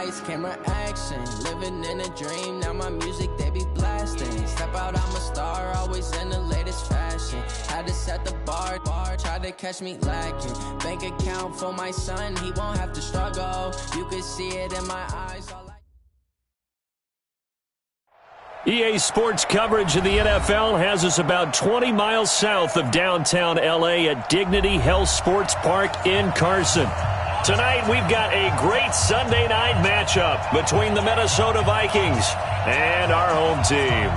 lights, camera action. Living in a dream, now my music they be blasting. Step out, I'm a star, always in the latest fashion. Had to set the bar, try to catch me lacking. Bank account for my son, he won't have to struggle. You can see it in my eyes. EA Sports coverage of the NFL has us about 20 miles south of downtown L.A. at Dignity Health Sports Park in Carson. Tonight, we've got a great Sunday night matchup between the Minnesota Vikings and our home team.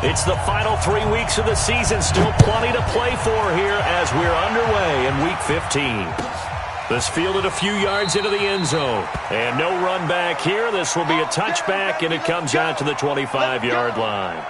It's the final 3 weeks of the season. Still plenty to play for here as we're underway in Week 15. This fielded a few yards into the end zone. And no run back here. This will be a touchback, and it comes out to the 25-yard line.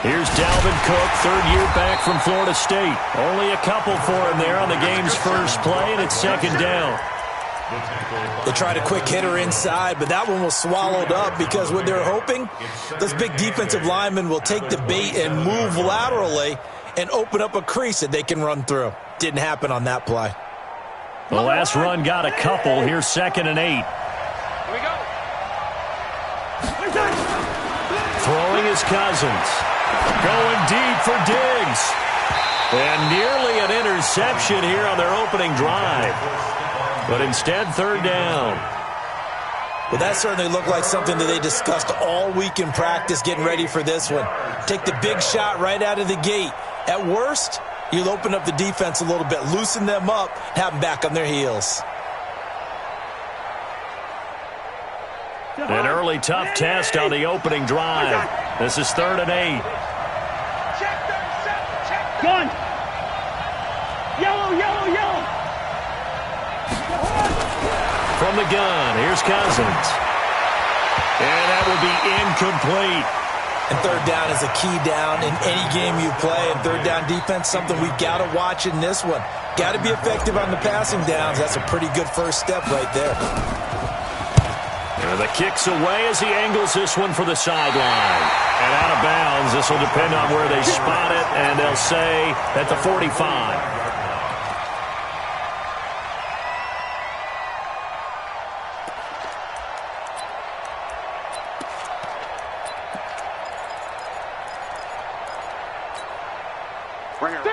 Here's Dalvin Cook, third year back from Florida State. Only a couple for him there on the game's first play, and it's second down. They tried a quick hitter inside, but that one was swallowed up because what they're hoping, those big defensive linemen will take the bait and move laterally and open up a crease that they can run through. Didn't happen on that play. The last run got a couple. Here's 2nd and 8. Here we go. Throwing is Cousins. Going deep for Diggs. And nearly an interception here on their opening drive. But instead, third down. Well, that certainly looked like something that they discussed all week in practice getting ready for this one. Take the big shot right out of the gate. At worst, you'll open up the defense a little bit, loosen them up, have them back on their heels. An early tough test on the opening drive. This is 3rd and 8. Gun. Yellow, yellow, yellow. From the gun, here's Cousins. And that will be incomplete. And third down is a key down in any game you play. And third down defense, something we've got to watch in this one. Got to be effective on the passing downs. That's a pretty good first step right there. And the kick's away as he angles this one for the sideline. And out of bounds. This will depend on where they spot it, and they'll say at the 45.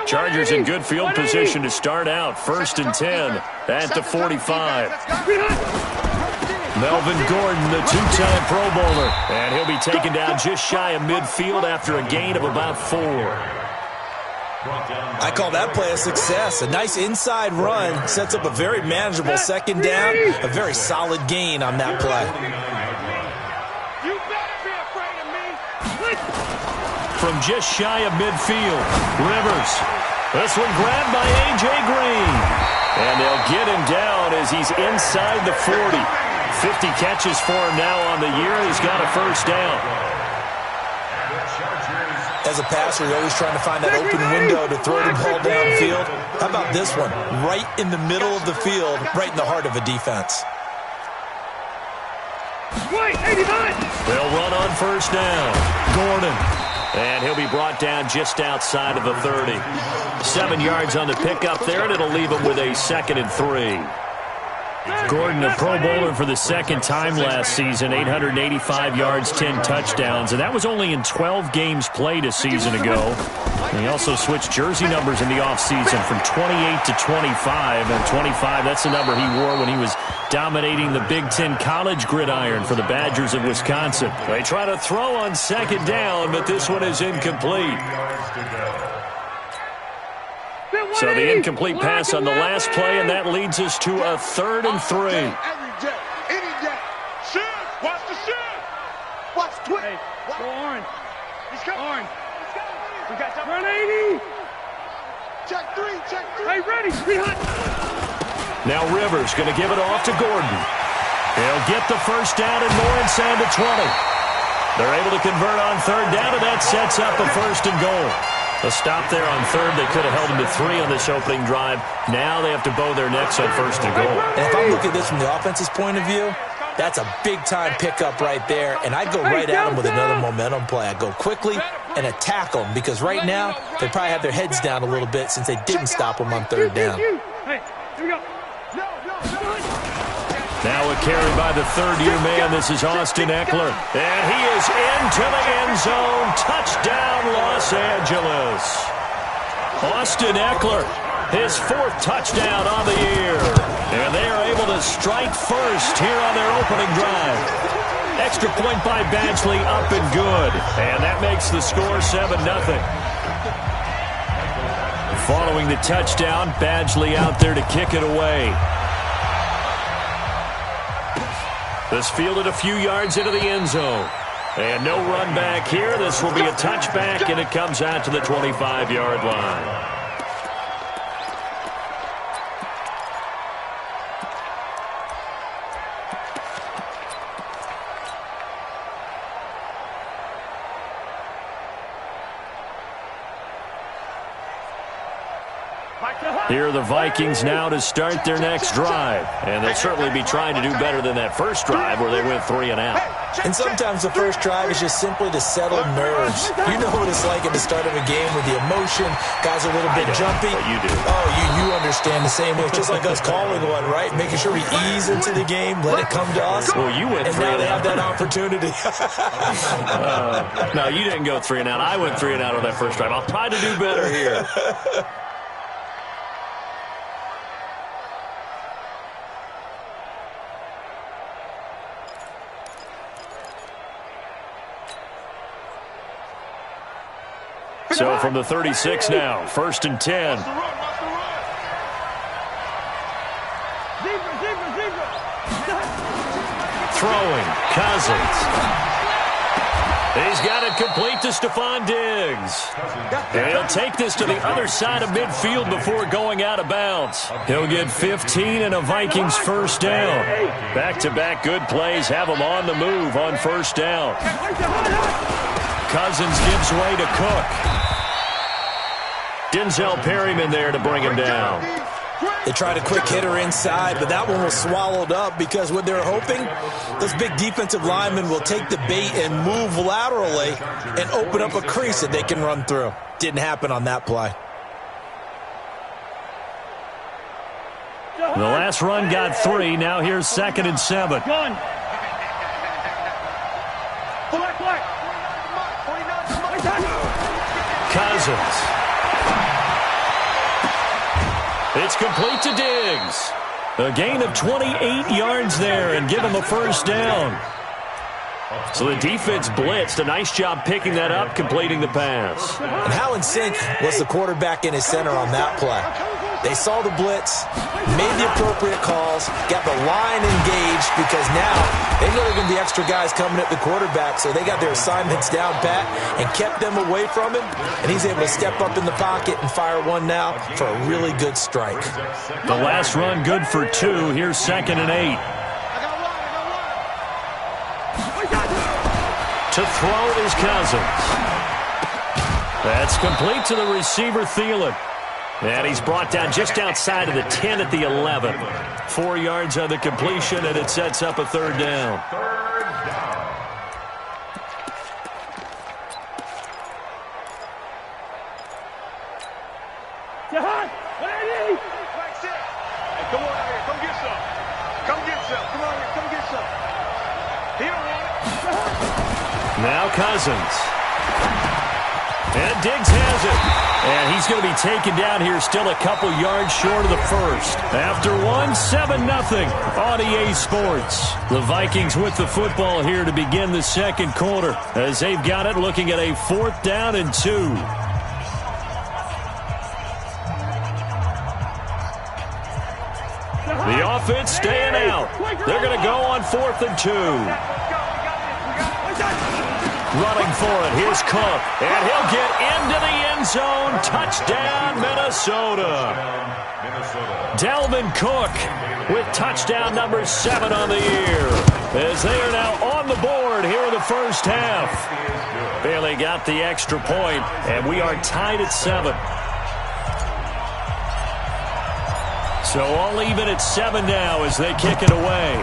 Chargers in good field position to start out. 1st and 10 at the 45. Melvin Gordon, the two-time Pro Bowler. And he'll be taken down just shy of midfield after a gain of about 4. I call that play a success. A nice inside run sets up a very manageable second down. A very solid gain on that play. You better be afraid of me. From just shy of midfield, Rivers. This one grabbed by A.J. Green. And they'll get him down as he's inside the 40. 50 catches for him now on the year. He's got a first down. As a passer, you're always trying to find that open window to throw the ball downfield. How about this one? Right in the middle of the field, right in the heart of a defense. Wait, 89. They'll run on first down. Gordon. And he'll be brought down just outside of the 30. 7 yards on the pickup there, and it'll leave him with a 2nd and 3. Gordon, a Pro Bowler for the second time last season, 885 yards, 10 touchdowns, and that was only in 12 games played a season ago. He also switched jersey numbers in the offseason from 28 to 25. And 25, that's the number he wore when he was dominating the Big Ten college gridiron for the Badgers of Wisconsin. They try to throw on second down, but this one is incomplete. So the incomplete pass on the last play, and that leads us to a 3rd and 3. Every day, any day. Shoot! Watch the shoot! Watch twist! Hey, go Orange. He's coming. Orange. We got 180. Check 3, check 3. Hey, ready. Now Rivers going to give it off to Gordon. He'll get the first down and more inside the 20. They're able to convert on 3rd down, and that sets up a 1st and goal. A stop there on 3rd. They could have held him to 3 on this opening drive. Now they have to bow their necks on 1st and goal. And if I'm looking at this from the offense's point of view, that's a big-time pickup right there, and I'd go right at him with another momentum play. I'd go quickly and attack them, because right now they probably have their heads down a little bit since they didn't stop them on 3rd down. Hey, here we go. Now a carry by the 3rd-year man. This is Austin Eckler. And he is into the end zone. Touchdown, Los Angeles. Austin Eckler, his 4th touchdown on the year. And they are able to strike first here on their opening drive. Extra point by Badgley, up and good. And that makes the score 7-0. Following the touchdown, Badgley out there to kick it away. This fielded a few yards into the end zone. And no run back here. This will be a touchback, and it comes out to the 25-yard line. Here are the Vikings now to start their next drive. And they'll certainly be trying to do better than that first drive where they went 3 and out. And sometimes the first drive is just simply to settle nerves. You know what it's like at the start of a game with the emotion. Guys are a little bit jumpy. But you do. Oh, you understand the same way. Just like us calling one, right? Making sure we ease into the game, let it come to us. Well, you went 3 and out. And now they have that opportunity. No, you didn't go 3 and out. I went 3 and out on that first drive. I'll try to do better here. So from the 36 now, 1st and 10. Throwing, Cousins. He's got it complete to Stephon Diggs. And he'll take this to the other side of midfield before going out of bounds. He'll get 15 and a Vikings 1st down. Back-to-back good plays have him on the move on 1st down. Cousins gives way to Cook. Denzel Perryman there to bring him down. They tried a quick hitter inside, but that one was swallowed up because what they're hoping, those big defensive linemen will take the bait and move laterally and open up a crease that they can run through. Didn't happen on that play. The last run got 3. Now here's 2nd and 7. Cousins. It's complete to Diggs. A gain of 28 yards there and give him a 1st down. So the defense blitzed. A nice job picking that up, completing the pass. And how in sync was the quarterback in his center on that play? They saw the blitz, made the appropriate calls, got the line engaged, because now they know there are going to be extra guys coming at the quarterback, so they got their assignments down pat and kept them away from him, and he's able to step up in the pocket and fire one now for a really good strike. The last run good for 2. Here's 2nd and 8. To throw is Cousins. That's complete to the receiver, Thielen. And he's brought down just outside of the 10 at the 11. 4 yards on the completion, and it sets up a 3rd down. Come on out here. Come get some. Come get some. Come on here. Come get some. He don't want it. Now Cousins. And Diggs has it. And he's going to be taken down here still a couple yards short of the first. After 7-0 on EA Sports. The Vikings with the football here to begin the second quarter as they've got it looking at a 4th down and 2. The offense staying out. They're going to go on 4th and 2. Running for it. Here's Cook. And he'll get into the end zone. Touchdown, Minnesota. Dalvin Cook with touchdown number 7 on the year. As they are now on the board here in the first half. Bailey got the extra point, and we are tied at 7. So all even at 7 now as they kick it away.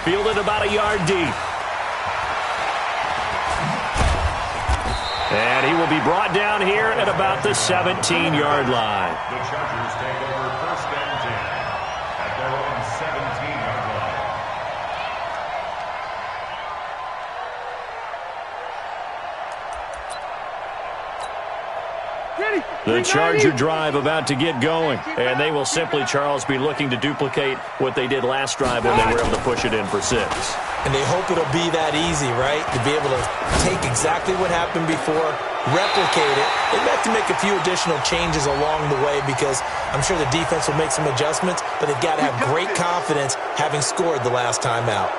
Fielded about a yard deep. And he will be brought down here at about the 17-yard line. The Chargers take over 1st and 10 at their own 17-yard line. The Charger drive about to get going. And they will simply, Charles, be looking to duplicate what they did last drive when they were able to push it in for 6. And they hope it'll be that easy, right? To be able to take exactly what happened before, replicate it. They've got to make a few additional changes along the way because I'm sure the defense will make some adjustments, but they've got to have great confidence having scored the last time out.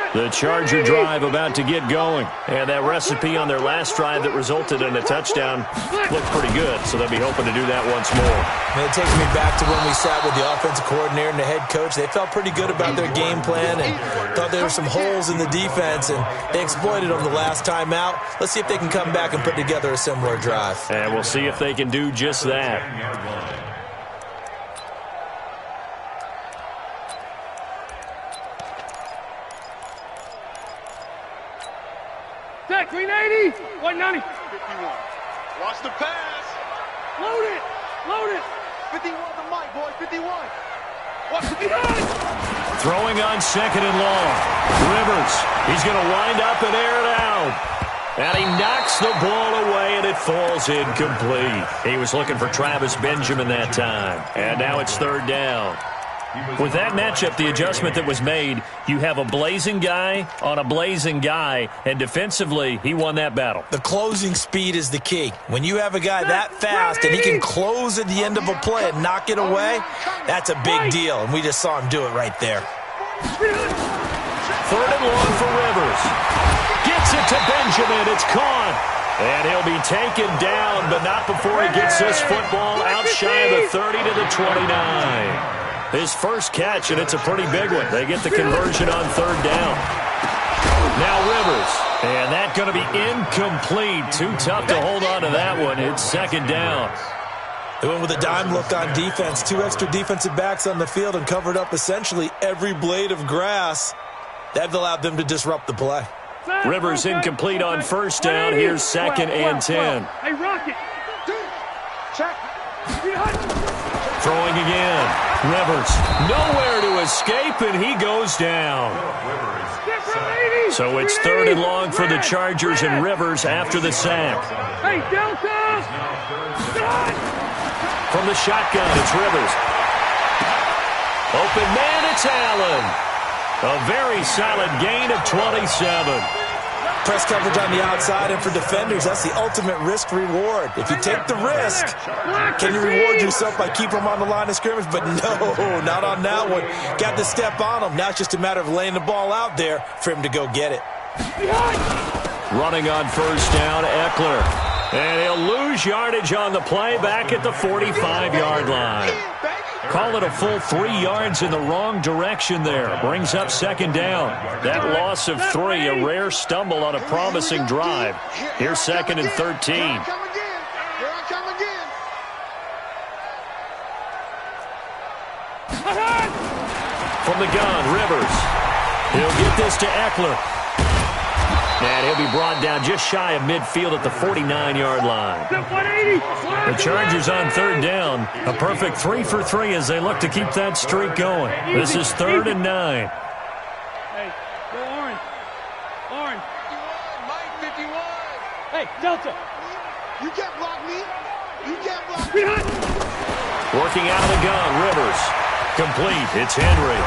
The Charger drive about to get going. And that recipe on their last drive that resulted in a touchdown looked pretty good, so they'll be hoping to do that once more. And it takes me back to when we sat with the offensive coordinator and the head coach. They felt pretty good about their game plan and thought there were some holes in the defense, and they exploited them the last time out. Let's see if they can come back and put together a similar drive. And we'll see if they can do just that. Tech, 380, 190. 51. Watch the pass. Load it. Load it. 51 the mic, boys. 51. Watch the pass. Throwing on 2nd and long. Rivers. He's going to wind up and air it out. And he knocks the ball away, and it falls incomplete. He was looking for Travis Benjamin that time. And now it's 3rd down. With that matchup, the adjustment that was made, you have a blazing guy on a blazing guy, and defensively, he won that battle. The closing speed is the key. When you have a guy that fast and he can close at the end of a play and knock it away, that's a big deal, and we just saw him do it right there. 3rd and long for Rivers. Gets it to Benjamin. It's caught. And he'll be taken down, but not before he gets this football out shy of the 30 to the 29. His first catch, and it's a pretty big one. They get the conversion on 3rd down. Now Rivers, and that's going to be incomplete. Too tough to hold on to that one. It's 2nd down. They went with a dime look on defense. 2 extra defensive backs on the field and covered up essentially every blade of grass. That allowed them to disrupt the play. Rivers incomplete on 1st down. Here's 2nd and 10. Hey, Rocket. Check. Throwing again. Rivers nowhere to escape, and he goes down. So it's 3rd and long for the Chargers and Rivers after the sack. Hey, Delta! From the shotgun, it's Rivers. Open man, it's Allen. A very solid gain of 27. Press coverage on the outside, and for defenders, that's the ultimate risk-reward. If you take the risk, can you reward yourself by keeping them on the line of scrimmage? But no, not on that one. Got to step on them. Now it's just a matter of laying the ball out there for him to go get it. Running on 1st down, Eckler. And he'll lose yardage on the play back at the 45-yard line. Call it a full 3 yards in the wrong direction there. Brings up 2nd down. That loss of 3, a rare stumble on a promising drive. Here's 2nd and 13. Here I come again. From the gun, Rivers. He'll get this to Eckler. And he'll be brought down just shy of midfield at the 49-yard line. The Chargers on 3rd down. A perfect 3 for 3 as they look to keep that streak going. This is 3rd and 9. Hey, go orange. Orange. 51, Mike 51. Hey, Delta. You can't block me. You can't block me. Working out of the gun, Rivers. Complete. It's Henry.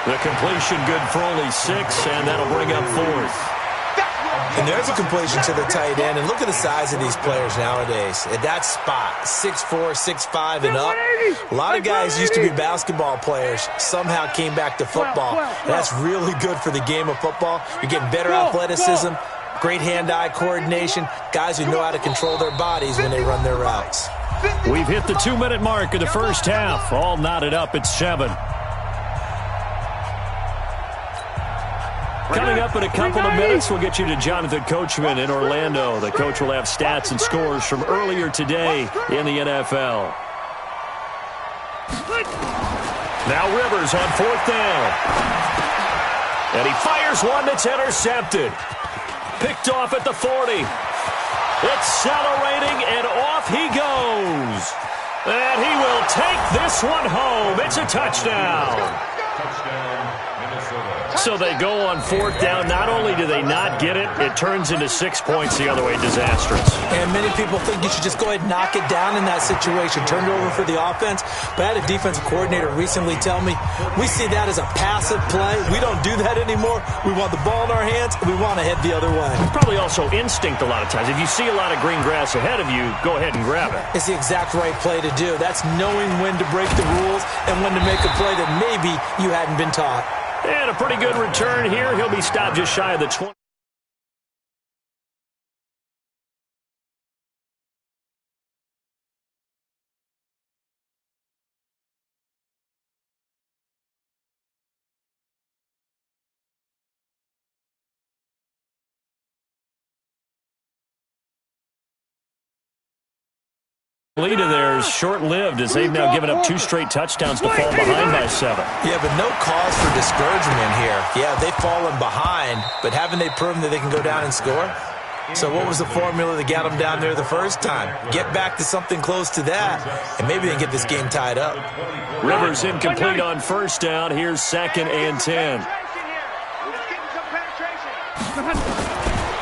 The completion good for only 6, and that'll bring up 4th. And there's a completion to the tight end. And look at the size of these players nowadays. At that spot, 6'4", 6'5", and up. A lot of guys used to be basketball players, somehow came back to football. And that's really good for the game of football. You're getting better athleticism, great hand-eye coordination, guys who know how to control their bodies when they run their routes. We've hit the 2-minute mark of the first half. All knotted up at 7. Coming up in a couple of minutes, we'll get you to Jonathan Coachman in Orlando. The coach will have stats and scores from earlier today in the NFL. Now Rivers on 4th down. And he fires one that's intercepted. Picked off at the 40. Accelerating, and off he goes. And he will take this one home. It's a touchdown. Touchdown, Minnesota. So they go on 4th down. Not only do they not get it, it turns into 6 points the other way. Disastrous. And many people think you should just go ahead and knock it down in that situation. Turn it over for the offense. But I had a defensive coordinator recently tell me, we see that as a passive play. We don't do that anymore. We want the ball in our hands, and we want to head the other way. Probably also instinct a lot of times. If you see a lot of green grass ahead of you, go ahead and grab it. It's the exact right play to do. That's knowing when to break the rules and when to make a play that maybe you hadn't been taught. And a pretty good return here. He'll be stopped just shy of the 20. Lead of theirs short-lived as they've now given up 2 straight touchdowns to fall behind by 7. Yeah, but no cause for discouragement here. Yeah, they've fallen behind, but haven't they proven that they can go down and score? So what was the formula that got them down there the first time? Get back to something close to that, and maybe they can get this game tied up. Rivers incomplete on 1st down. Here's 2nd and 10.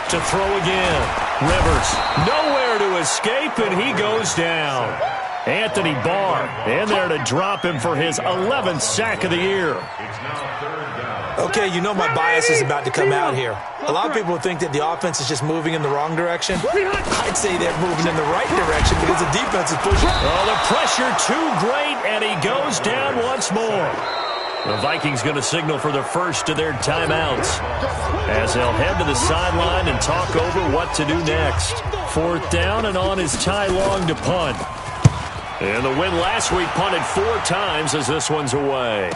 To throw again. Rivers nowhere to escape, and he goes down. Anthony Barr in there to drop him for his 11th sack of the year. Okay, you know my bias is about to come out here. A lot of people think that the offense is just moving in the wrong direction. I'd say they're moving in the right direction because the defense is pushing. Oh, the pressure too great, and he goes down once more. The Vikings going to signal for the first of their timeouts as they'll head to the sideline and talk over what to do next. 4th down, and on is Ty Long to punt. And the win last week punted 4 times as this one's away.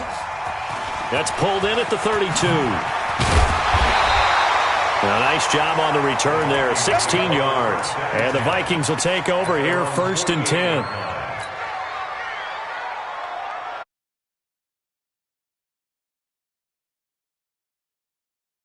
That's pulled in at the 32. A nice job on the return there, 16 yards. And the Vikings will take over here 1st and 10.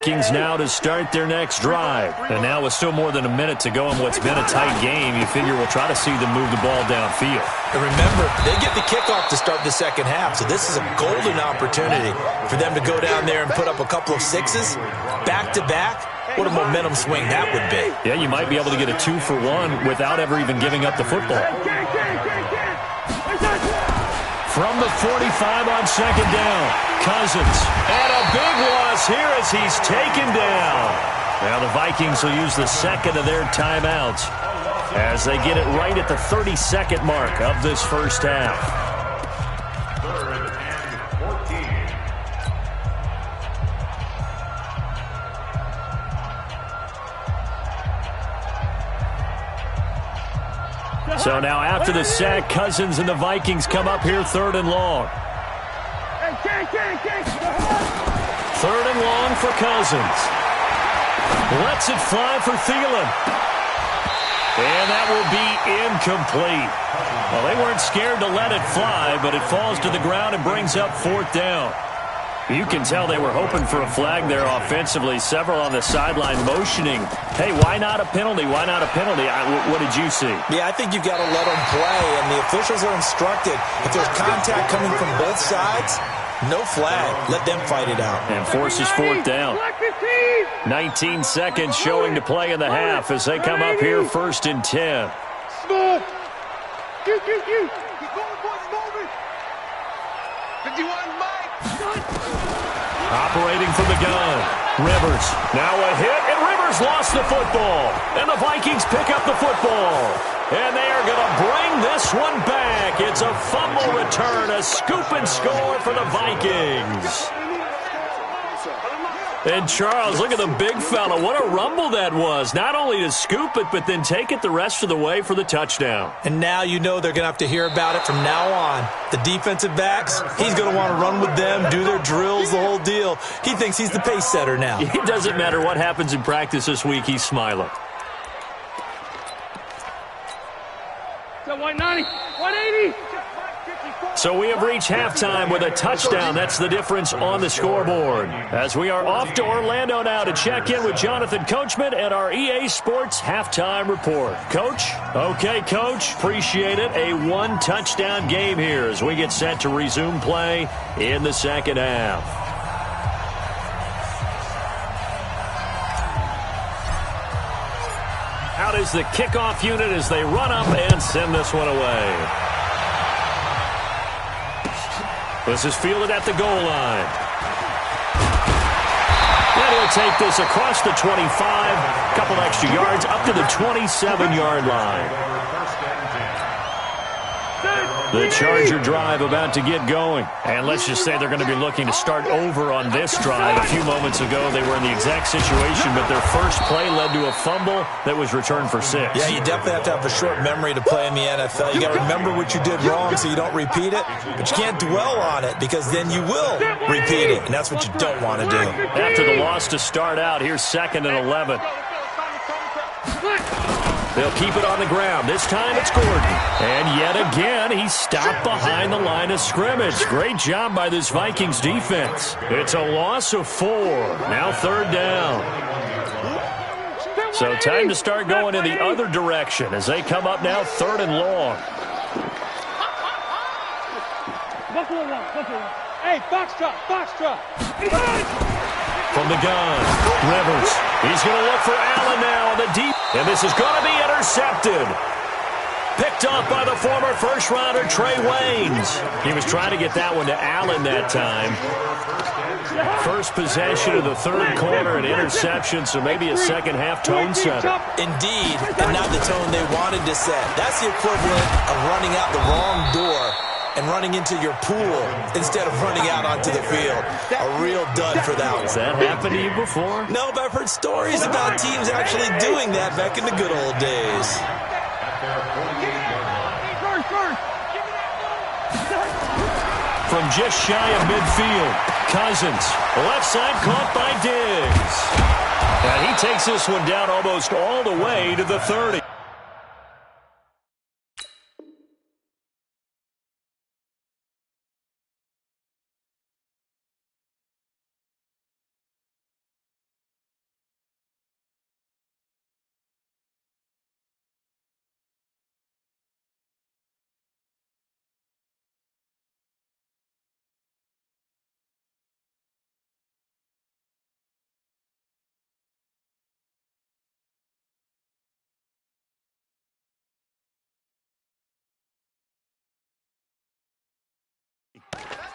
Vikings now to start their next drive. And now with still more than a minute to go in what's been a tight game, you figure we'll try to see them move the ball downfield. And remember, they get the kickoff to start the second half, so this is a golden opportunity for them to go down there and put up a couple of 6s back-to-back. What a momentum swing that would be. Yeah, you might be able to get a 2-for-1 without ever even giving up the football. From the 45 on 2nd down, Cousins. And a big loss here as he's taken down. Now the Vikings will use the 2nd of their timeouts as they get it right at the 32nd mark of this first half. 3rd and 14. So now after the sack, Cousins and the Vikings come up here 3rd and long. 3rd and long for Cousins. Lets it fly for Thielen. And that will be incomplete. Well, they weren't scared to let it fly, but it falls to the ground and brings up 4th down. You can tell they were hoping for a flag there offensively. Several on the sideline motioning, hey, why not a penalty? Why not a penalty? What did you see? Yeah, I think you've got to let them play, and the officials are instructed. If there's contact coming from both sides, No flag. Let them fight it out. And forces fourth down. 19 seconds showing to play in the half as they come up here 1st and 10. Smooth. Keep going, boys, moving. 51, Mike. Operating from the gun. Rivers. Now a hit, and Rivers lost the football. And the Vikings pick up the football. And they are going to bring this one back. It's a fumble return, a scoop and score for the Vikings. And Charles, look at the big fella. What a rumble that was. Not only to scoop it, but then take it the rest of the way for the touchdown. And now you know they're going to have to hear about it from now on. The defensive backs, he's going to want to run with them, do their drills, the whole deal. He thinks he's the pace setter now. It doesn't matter what happens in practice this week. He's smiling. So 190, 180. So we have reached halftime with a touchdown. That's the difference on the scoreboard. As we are off to Orlando now to check in with Jonathan Coachman at our EA Sports Halftime Report. Coach? Okay, Coach. Appreciate it. A one-touchdown game here as we get set to resume play in the second half. Out is the kickoff unit as they run up and send this one away. This is fielded at the goal line. And he'll take this across the 25, a couple extra yards, up to the 27-yard line. The Charger drive about to get going. And let's just say they're going to be looking to start over on this drive. A few moments ago, they were in the exact situation, but their first play led to a fumble that was returned for 6. Yeah, you definitely have to have a short memory to play in the NFL. You got to remember what you did wrong so you don't repeat it, but you can't dwell on it because then you will repeat it, and that's what you don't want to do. After the loss to start out, here's 2nd and 11. They'll keep it on the ground. This time it's Gordon. And yet again, he's stopped behind the line of scrimmage. Great job by this Vikings defense. It's a loss of 4. Now 3rd down. So time to start going in the other direction as they come up now 3rd and long. Hey, box drop. From the gun, Rivers. He's going to look for Allen now on the deep. And this is going to be intercepted. Picked up by the former first-rounder Trey Waynes. He was trying to get that one to Allen that time. First possession of the 3rd quarter, an interception, so maybe a second-half tone setter. Indeed, and not the tone they wanted to set. That's the equivalent of running out the wrong door and running into your pool instead of running out onto the field. A real dud for that one. Has that happened to you before? No, but I've heard stories about teams actually doing that back in the good old days. From just shy of midfield, Cousins, left side caught by Diggs. And he takes this one down almost all the way to the 30.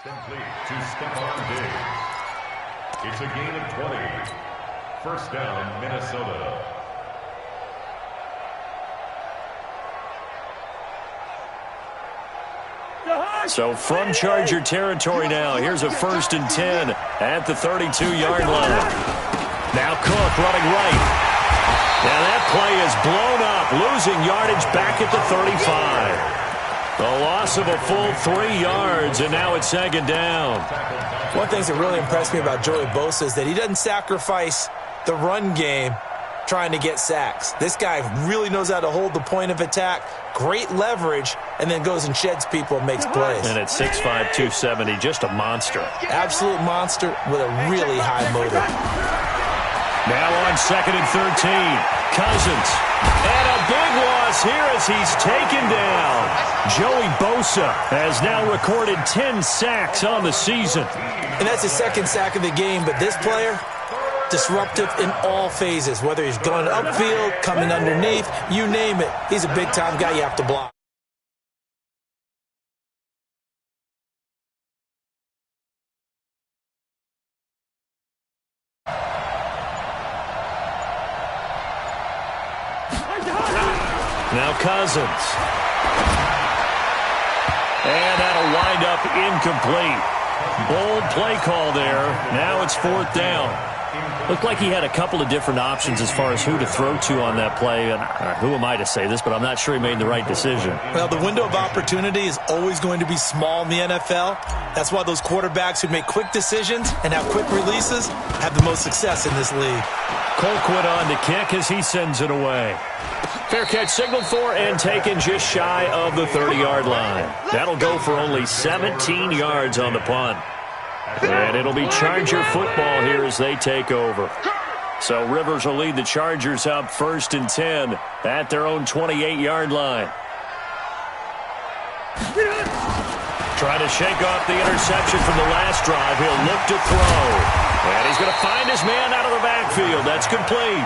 Complete to Stephon Diggs. It's a gain of 20. First down, Minnesota. So from Charger territory now, here's a 1st and 10 at the 32-yard line. Now Cook running right. Now that play is blown up, losing yardage back at the 35. A loss of a full 3 yards, and now it's 2nd down. One thing that really impressed me about Joey Bosa is that he doesn't sacrifice the run game trying to get sacks. This guy really knows how to hold the point of attack, great leverage, and then goes and sheds people and makes plays. And at 6'5", 270, just a monster. Absolute monster with a really high motor. Now on 2nd and 13, Cousins. And a big one. across here as he's taken down. Joey Bosa has now recorded 10 sacks on the season. And that's his second sack of the game, but this player, disruptive in all phases, whether he's going upfield, coming underneath, you name it. He's a big-time guy you have to block. Now Cousins. And that'll wind up incomplete. Bold play call there. Now it's 4th down. Looked like he had a couple of different options as far as who to throw to on that play. And who am I to say this, but I'm not sure he made the right decision. Well, the window of opportunity is always going to be small in the NFL. That's why those quarterbacks who make quick decisions and have quick releases have the most success in this league. Colquitt on to kick as he sends it away. Fair catch signaled for and taken just shy of the 30-yard line. That'll go for only 17 yards on the punt. And it'll be Charger football here as they take over. So Rivers will lead the Chargers up 1st and 10 at their own 28-yard line. Trying to shake off the interception from the last drive. He'll look to throw. And he's going to find his man out of the backfield. That's complete.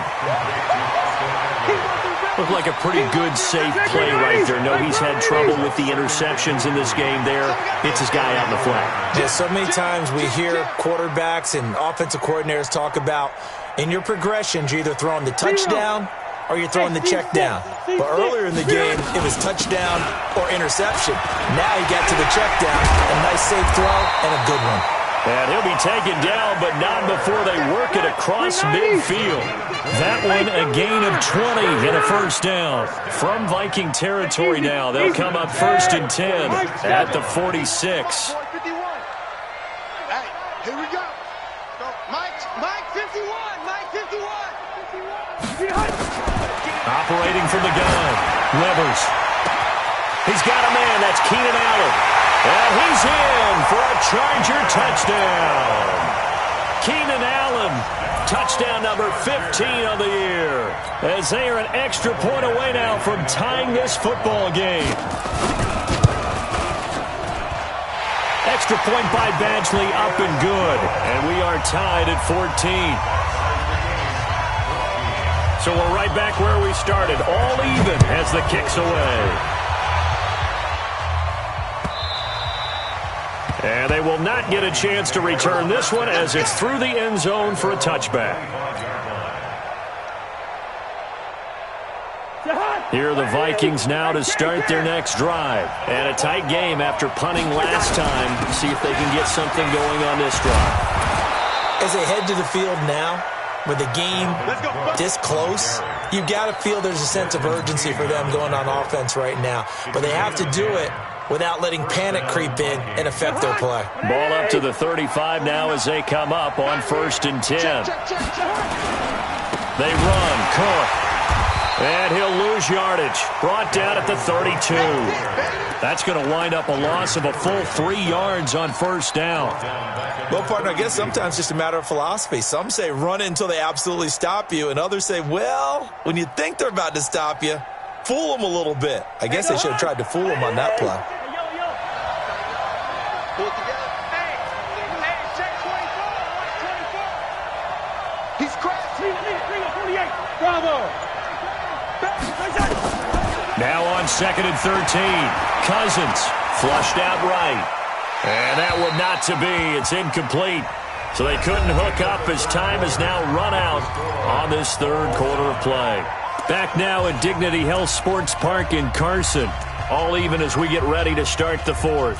Looked like a pretty good, safe play right there. No, he's had trouble with the interceptions in this game there. Hits his guy out in the flat. Yeah, so many times we hear quarterbacks and offensive coordinators talk about in your progressions, you're either throwing the touchdown or you're throwing the check down. But earlier in the game, it was touchdown or interception. Now he got to the check down, a nice safe throw, and a good one. And he'll be taken down, but not before they work it across midfield. That one a gain of 20 and a 1st down. From Viking territory now, they'll come up 1st and 10 at the 46. Hey, here we go. Mike 51, Mike 51. Operating from the gun, Rivers. He's got a man, that's Keenan Allen. And he's in for a Charger touchdown. Keenan Allen, touchdown number 15 of the year. As they are an extra point away now from tying this football game. Extra point by Badgley up and good. And we are tied at 14. So we're right back where we started. All even as the kick's away. And they will not get a chance to return this one as it's through the end zone for a touchback. Here are the Vikings now to start their next drive. And a tight game after punting last time. See if they can get something going on this drive. As they head to the field now, with the game this close, you got to feel there's a sense of urgency for them going on offense right now. But they have to do it without letting panic creep in and affect their play. Ball up to the 35 now as they come up on 1st and 10. They run, Cook. And he'll lose yardage. Brought down at the 32. That's going to wind up a loss of a full 3 yards on 1st down. Well, partner, I guess sometimes it's just a matter of philosophy. Some say run it until they absolutely stop you, and others say, well, when you think they're about to stop you, fool them a little bit. I guess they should have tried to fool them on that play. Pull it together. Hey, check 24. He's cracked. 48. Bravo. Now on 2nd and 13. Cousins flushed out right. And that one not to be. It's incomplete. So they couldn't hook up as time has now run out on this 3rd quarter of play. Back now at Dignity Health Sports Park in Carson. All even as we get ready to start the 4th.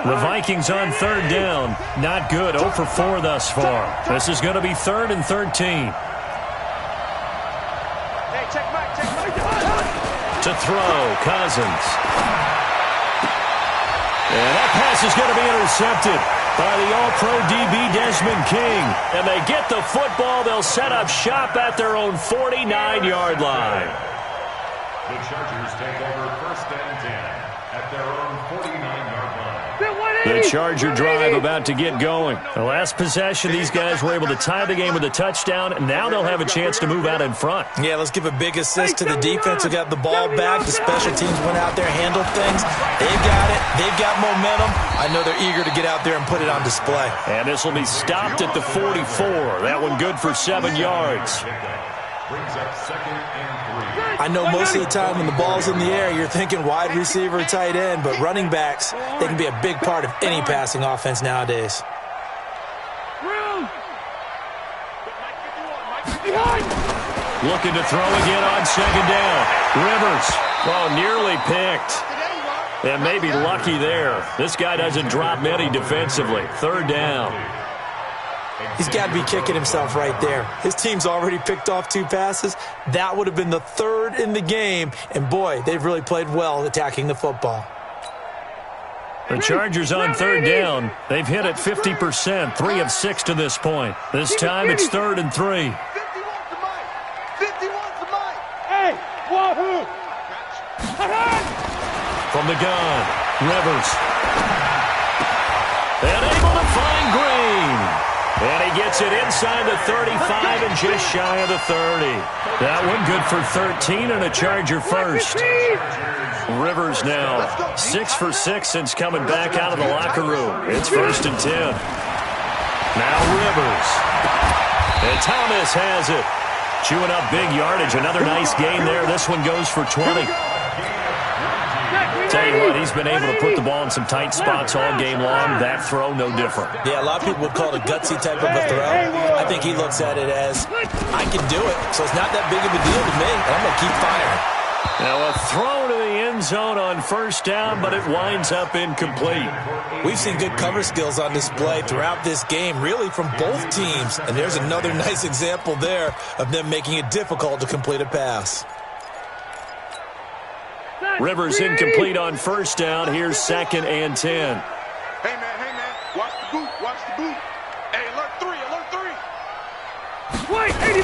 The Vikings on 3rd down. Not good. 0 for 4 thus far. This is going to be 3rd and 13. To throw, Cousins. And that pass is going to be intercepted by the All-Pro DB Desmond King. And they get the football. They'll set up shop at their own 49-yard line. The Chargers take over 1st and 10. at their own 49-yard line. The Charger drive about to get going. The last possession, these guys were able to tie the game with a touchdown, and now they'll have a chance to move out in front. Yeah, let's give a big assist to the defense who got the ball back. The special teams went out there, handled things. They've got it. They've got momentum. I know they're eager to get out there and put it on display. And this will be stopped at the 44. That one good for 7 yards. Brings up 2nd and 3. I know most of the time when the ball's in the air, you're thinking wide receiver, tight end, but running backs, they can be a big part of any passing offense nowadays. Looking to throw again on 2nd down. Rivers, nearly picked. And maybe lucky there. This guy doesn't drop many defensively. 3rd down. He's got to be kicking himself right there. His team's already picked off 2 passes. That would have been the 3rd in the game. And, boy, they've really played well attacking the football. The Chargers on 3rd down. They've hit it 50%, 3 of 6 to this point. This time it's 3rd and 3. 51 to Mike. 51 to Mike. Hey, wahoo! From the gun, Rivers. And able to find Green. And he gets it inside the 35 and just shy of the 30. That one good for 13 and a Charger first. Rivers now 6 for 6 since coming back out of the locker room. It's 1st and 10. Now Rivers. And Thomas has it. Chewing up big yardage. Another nice gain there. This one goes for 20. Tell you what, he's been able to put the ball in some tight spots all game long. That throw, no different. Yeah, a lot of people would call it a gutsy type of a throw. I think he looks at it as, I can do it, so it's not that big of a deal to me, and I'm going to keep firing. Now a throw to the end zone on 1st down, but it winds up incomplete. We've seen good cover skills on display throughout this game, really from both teams. And there's another nice example there of them making it difficult to complete a pass. Rivers incomplete on 1st down. Here's 2nd and 10. Hey, man, watch the boot, watch the boot. Hey, alert 3, alert 3. Wait, 89.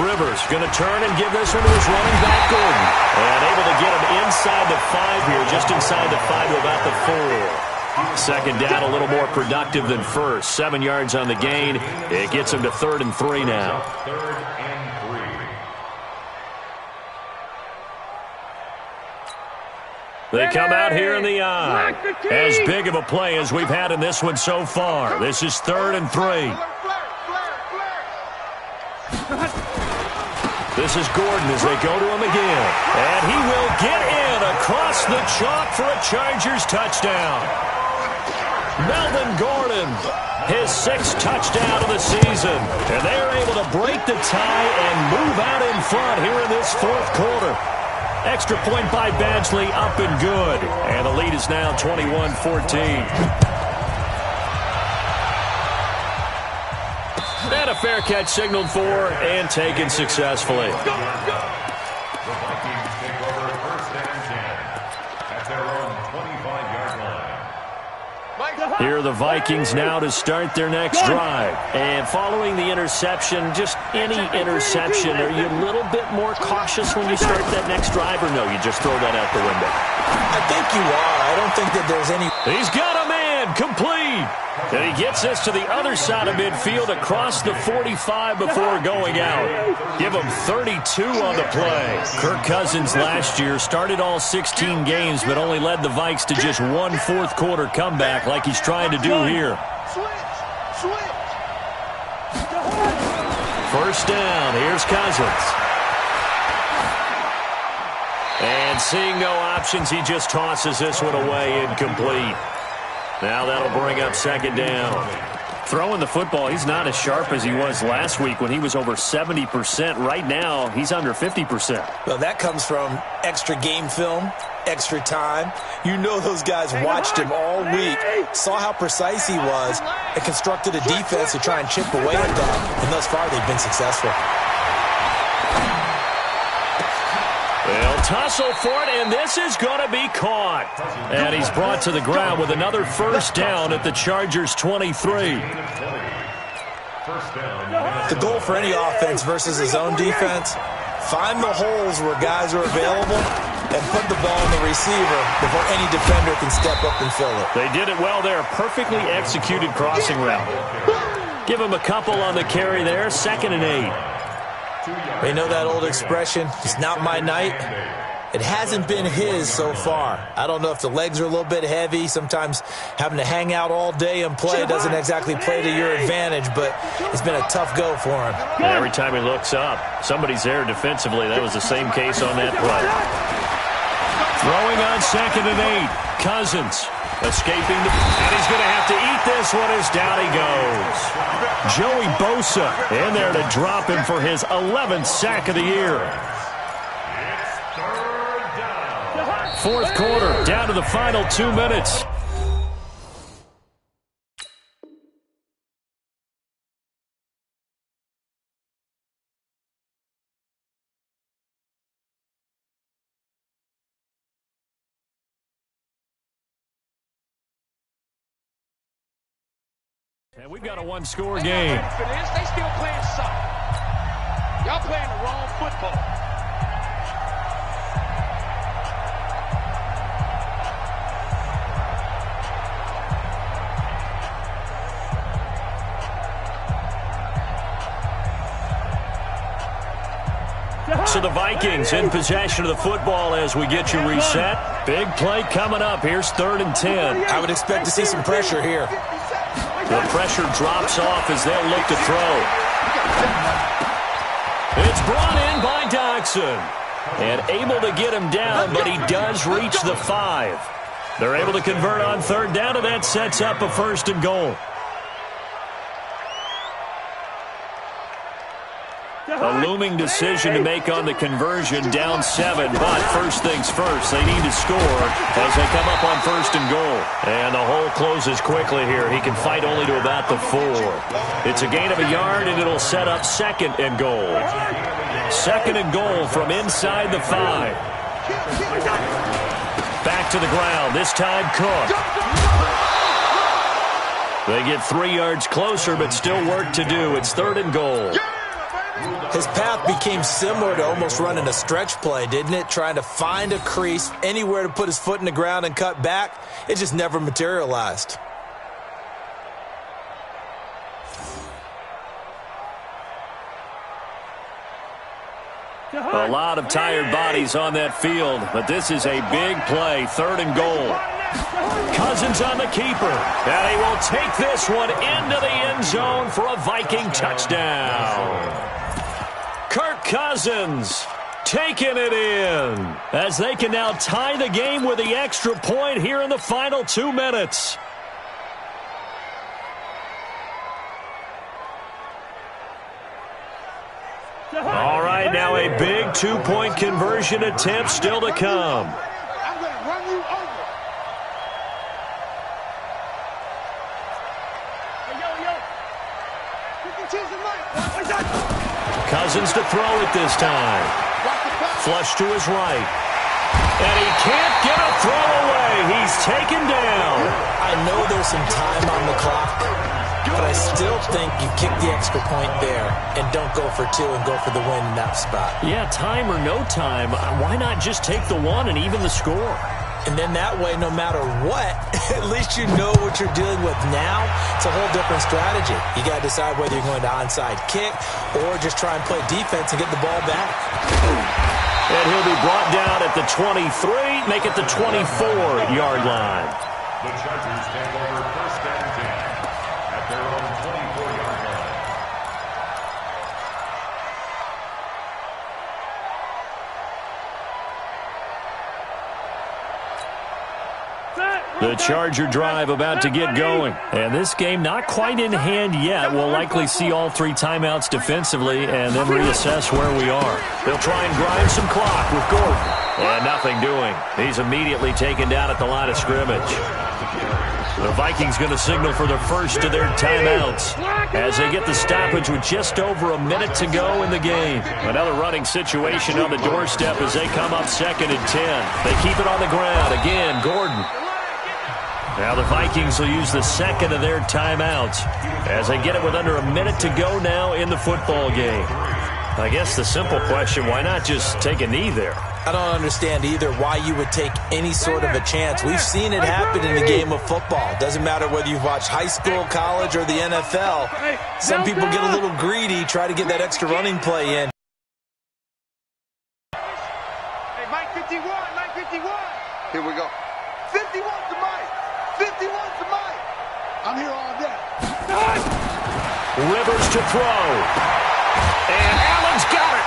Rivers going to turn and give this one to his running back, Gordon. And able to get him inside the 5 here, just inside the 5 to about the 4. 2nd down, a little more productive than 1st. 7 yards on the gain. It gets him to 3rd and 3 now. 3rd and 3. They come out here in the eye. As big of a play as we've had in this one so far. This is 3rd and 3. This is Gordon as they go to him again. And he will get in across the chalk for a Chargers touchdown. Melvin Gordon, his 6th touchdown of the season. And they are able to break the tie and move out in front here in this 4th quarter. Extra point by Badgley, up and good. And the lead is now 21-14. And a fair catch signaled for and taken successfully. The Vikings take over 1st and 10 at their own 25-yard line. Here are the Vikings now to start their next drive. And following the interception, just any interception, are you a little bit more cautious when you start that next drive, or no, you just throw that out the window? I think you are. I don't think that there's any... He's got a man, complete. And he gets this to the other side of midfield across the 45 before going out. Give him 32 on the play. Kirk Cousins last year started all 16 games, but only led the Vikes to just 1 4th quarter comeback like he's trying to do here. 1st down. Here's Cousins. And seeing no options, he just tosses this one away incomplete. Now that'll bring up 2nd down. Throwing the football, he's not as sharp as he was last week when he was over 70%. Right now, he's under 50%. Well, that comes from extra game film, extra time. You know those guys watched him all week, saw how precise he was, and constructed a defense to try and chip away at that. And thus far, they've been successful. They'll tussle for it, and this is going to be caught. And he's brought to the ground with another 1st down at the Chargers' 23. The goal for any offense versus his own defense, Find the holes where guys are available and put the ball in the receiver before any defender can step up and fill it. They did it well there. Perfectly executed crossing route. Give him a couple on the carry there. 2nd and 8. You know that old expression, it's not my night? It hasn't been his so far. I don't know if the legs are a little bit heavy. Sometimes having to hang out all day and play doesn't exactly play to your advantage, but it's been a tough go for him. And every time he looks up, somebody's there defensively. That was the same case on that play. Throwing on 2nd and 8. Cousins escaping and he's going to have to eat this one as down he goes. Joey Bosa in there to drop him for his 11th sack of the year. 4th quarter, down to the final 2 minutes. And we've got a one-score game. They still playing soccer. Y'all playing the wrong football. So the Vikings in possession of the football as we get you reset. Big play coming up. Here's 3rd and 10. I would expect to see some pressure here. The pressure drops off as they'll look to throw. It's brought in by Doxson. And able to get him down, but he does reach the 5. They're able to convert on 3rd down, and that sets up a 1st and goal. A looming decision to make on the conversion, down 7, but first things first, they need to score as they come up on 1st and goal. And the hole closes quickly here. He can fight only to about the 4. It's a gain of a yard, and it'll set up 2nd and goal. 2nd and goal from inside the 5. Back to the ground, this time Cook. They get 3 yards closer, but still work to do. It's 3rd and goal. His path became similar to almost running a stretch play, didn't it? Trying to find a crease, anywhere to put his foot in the ground and cut back. It just never materialized. A lot of tired bodies on that field, but this is a big play, 3rd and goal. Cousins on the keeper, and he will take this one into the end zone for a Viking touchdown. Kirk Cousins taking it in as they can now tie the game with the extra point here in the final 2 minutes. All right, now a big 2-point conversion attempt still to come. I'm going to run you over. Cousins to throw it this time. Flush to his right. And he can't get a throw away. He's taken down. I know there's some time on the clock, but I still think you kick the extra point there and don't go for 2 and go for the win in that spot. Yeah, time or no time, why not just take the 1 and even the score? And then that way, no matter what, at least you know what you're dealing with now. It's a whole different strategy. You got to decide whether you're going to onside kick or just try and play defense and get the ball back. And he'll be brought down at the 23, make it the 24-yard line. The Chargers take over 1st and 10 at their own 24-yard line. The Charger drive about to get going. And this game not quite in hand yet. We'll likely see all 3 timeouts defensively and then reassess where we are. They'll try and grind some clock with Gordon. And nothing doing. He's immediately taken down at the line of scrimmage. The Vikings going to signal for the first of their timeouts as they get the stoppage with just over a minute to go in the game. Another running situation on the doorstep as they come up 2nd and 10. They keep it on the ground. Again, Gordon. Now the Vikings will use the 2nd of their timeouts as they get it with under a minute to go now in the football game. I guess the simple question, why not just take a knee there? I don't understand either why you would take any sort of a chance. We've seen it happen in the game of football. Doesn't matter whether you've watched high school, college, or the NFL. Some people get a little greedy, try to get that extra running play in. Hey, Mike 51, Mike 51. Here we go. 51 to Mike. 51 to Mike. I'm here all day. Rivers to throw. And Allen's got it.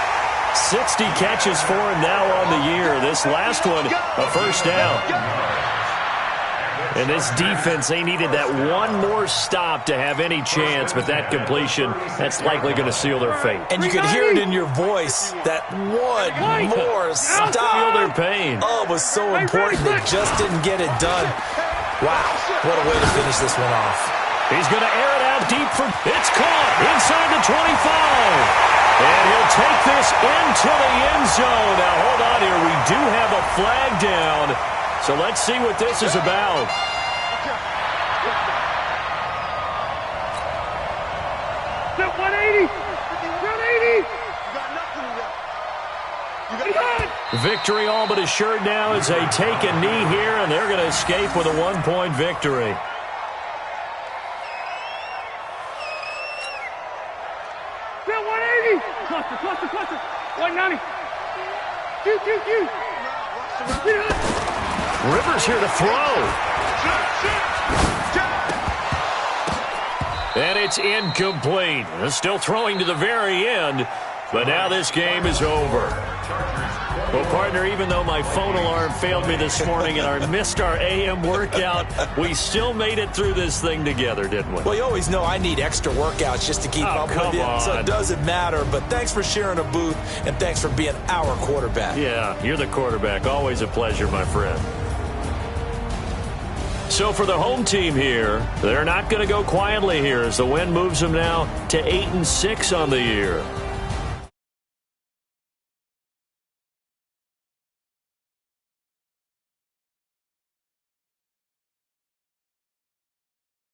60 catches for him now on the year. This last one, a first down. And this defense, they needed that one more stop to have any chance, but that completion, that's likely going to seal their fate. And you could hear it in your voice, that one more stop. Feel their pain. Oh, it was so important. They just didn't get it done. Wow, what a way to finish this one off. He's going to air it out deep for, it's caught inside the 25. And he'll take this into the end zone. Now, hold on here. We do have a flag down. So let's see what this is about. Flip 180. 180. You got it. Victory all but assured now as they take a knee here, and they're going to escape with a one-point victory. Cluster. 190. Q. Rivers here to throw. And it's incomplete. They're still throwing to the very end, but now this game is over. Well, partner, even though my phone alarm failed me this morning and I missed our AM workout, we still made it through this thing together, didn't we? Well, you always know I need extra workouts just to keep up with you, so it doesn't matter. But thanks for sharing a booth, and thanks for being our quarterback. Yeah, you're the quarterback. Always a pleasure, my friend. So for the home team here, they're not going to go quietly here as the win moves them now to 8-6 on the year.